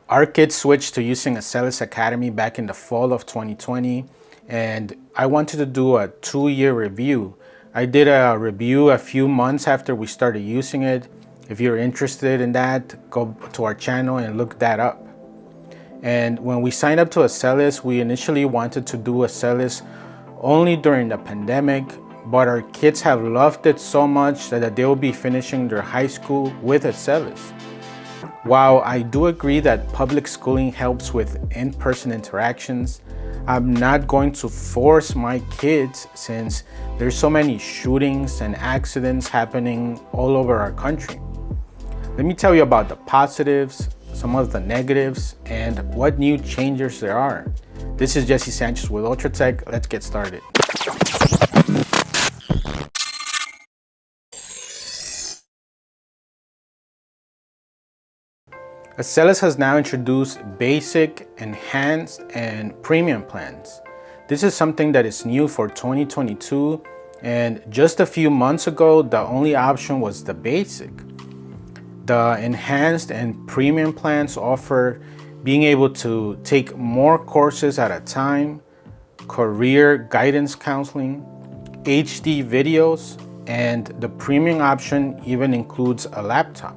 Our kids switched to using Acellus Academy back in the fall of 2020, and I wanted to do a 2-year review. I did a review a few months after we started using it. If you're interested in that, go to our channel and look that up. And when we signed up to Acellus, we initially wanted to do Acellus only during the pandemic, but our kids have loved it so much that they will be finishing their high school with Acellus. While I do agree that public schooling helps with in-person interactions, I'm not going to force my kids since there's so many shootings and accidents happening all over our country. Let me tell you about the positives, some of the negatives, and what new changes there are. This is Jesse Sanchez with Ultratech. Let's get started. Acellus has now introduced basic, enhanced, and premium plans. This is something that is new for 2022, and just a few months ago, the only option was the basic. The enhanced and premium plans offer being able to take more courses at a time, career guidance counseling, HD videos, and the premium option even includes a laptop.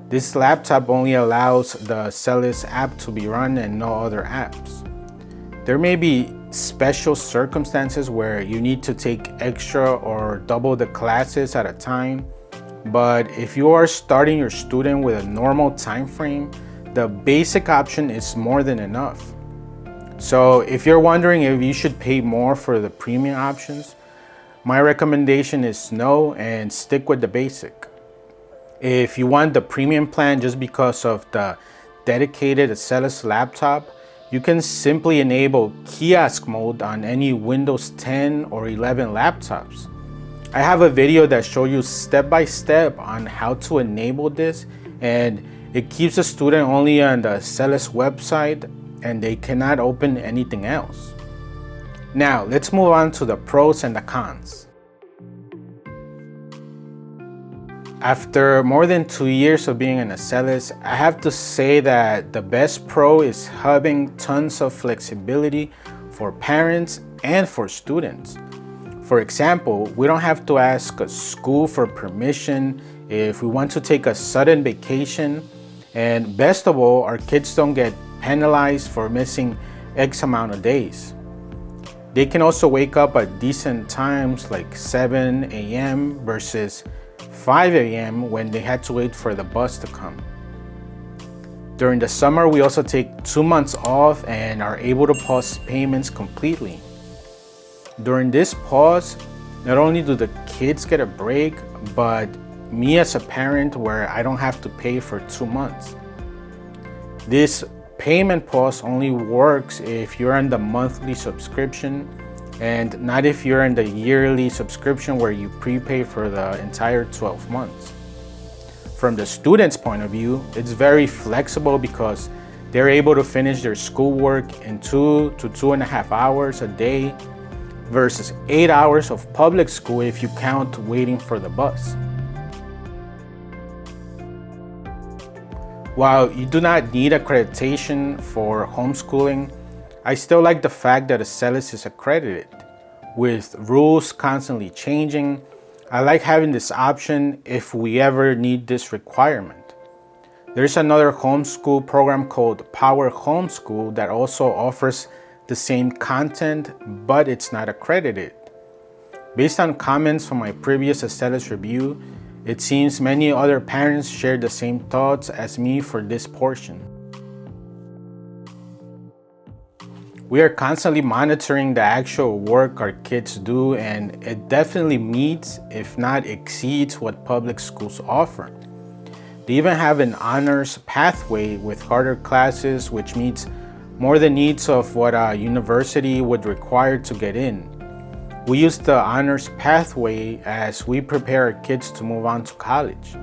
This laptop only allows the Acellus app to be run and no other apps. There may be special circumstances where you need to take extra or double the classes at a time, but if you are starting your student with a normal time frame, the basic option is more than enough. So if you're wondering if you should pay more for the premium options, my recommendation is no, and stick with the basic. If you want the premium plan just because of the dedicated Acellus laptop, you can simply enable kiosk mode on any Windows 10 or 11 laptops. I have a video that shows you step by step on how to enable this, and it keeps the student only on the Acellus website and they cannot open anything else. Now let's move on to the pros and the cons. After more than 2 years of being in Acellus, I have to say that the best pro is having tons of flexibility for parents and for students. For example, we don't have to ask a school for permission if we want to take a sudden vacation, and best of all, our kids don't get penalized for missing X amount of days. They can also wake up at decent times like 7 a.m. versus 5 a.m. when they had to wait for the bus to come. During the summer, we also take 2 months off and are able to pause payments completely. During this pause, not only do the kids get a break, but me as a parent where I don't have to pay for 2 months. This payment pause only works if you're on the monthly subscription and not if you're in the yearly subscription where you prepay for the entire 12 months. From the student's point of view, it's very flexible because they're able to finish their schoolwork in 2 to 2.5 hours a day versus 8 hours of public school if you count waiting for the bus. While you do not need accreditation for homeschooling, I still like the fact that Acellus is accredited. With rules constantly changing, I like having this option if we ever need this requirement. There's another homeschool program called Power Homeschool that also offers the same content, but it's not accredited. Based on comments from my previous Acellus review, it seems many other parents share the same thoughts as me for this portion. We are constantly monitoring the actual work our kids do, and it definitely meets, if not exceeds, what public schools offer. They even have an honors pathway with harder classes, which meets more the needs of what a university would require to get in. We use the honors pathway as we prepare our kids to move on to college.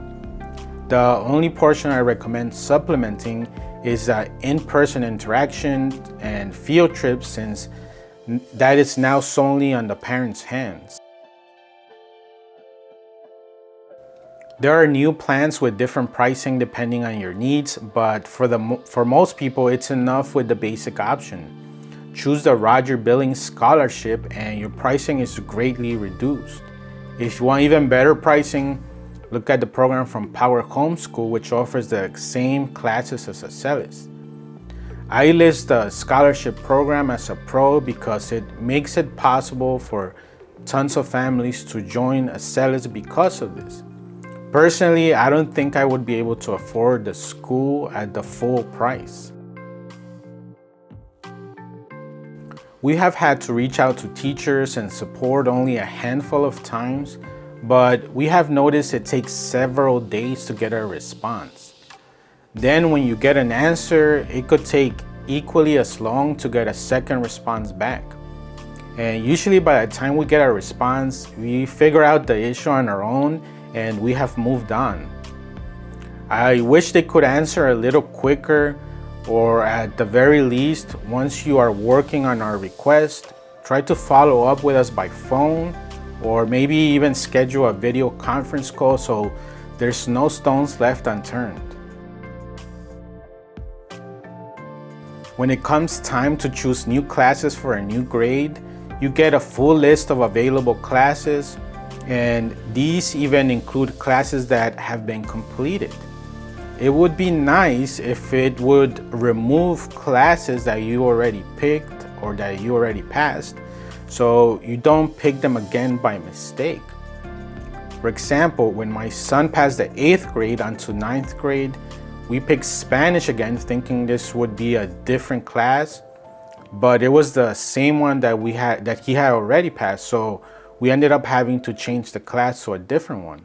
The only portion I recommend supplementing is in-person interaction and field trips, since that is now solely on the parents' hands. There are new plans with different pricing depending on your needs, but for most people, it's enough with the basic option. Choose the Roger Billings Scholarship and your pricing is greatly reduced. If you want even better pricing, look at the program from Power Homeschool, which offers the same classes as Acellus. I list the scholarship program as a pro because it makes it possible for tons of families to join Acellus because of this. Personally, I don't think I would be able to afford the school at the full price. We have had to reach out to teachers and support only a handful of times, but we have noticed it takes several days to get a response. Then when you get an answer, it could take equally as long to get a second response back. And usually by the time we get a response, we figure out the issue on our own and we have moved on. I wish they could answer a little quicker, or at the very least, once you are working on our request, try to follow up with us by phone, or maybe even schedule a video conference call so there's no stones left unturned. When it comes time to choose new classes for a new grade, you get a full list of available classes, and these even include classes that have been completed. It would be nice if it would remove classes that you already picked or that you already passed, so you don't pick them again by mistake. For example, when my son passed the 8th grade onto 9th grade, we picked Spanish again thinking this would be a different class, but it was the same one that he had already passed, so we ended up having to change the class to a different one.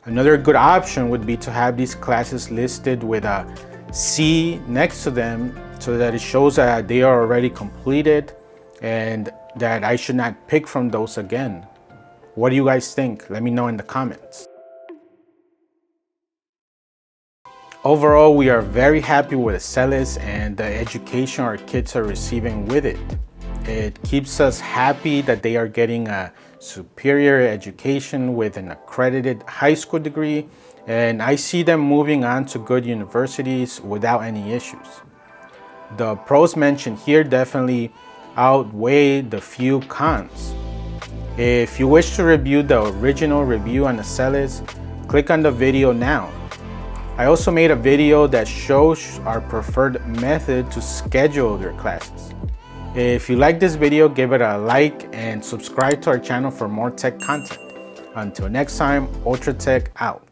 Another good option would be to have these classes listed with a C next to them so that it shows that they are already completed and that I should not pick from those again. What do you guys think? Let me know in the comments. Overall, we are very happy with Acellus and the education our kids are receiving with it. It keeps us happy that they are getting a superior education with an accredited high school degree, and I see them moving on to good universities without any issues. The pros mentioned here definitely outweigh the few cons. If you wish to review the original review on Acellus, click on the video now. I also made a video that shows our preferred method to schedule their classes. If you like this video, give it a like and subscribe to our channel for more tech content. Until next time, Ultra Tech out.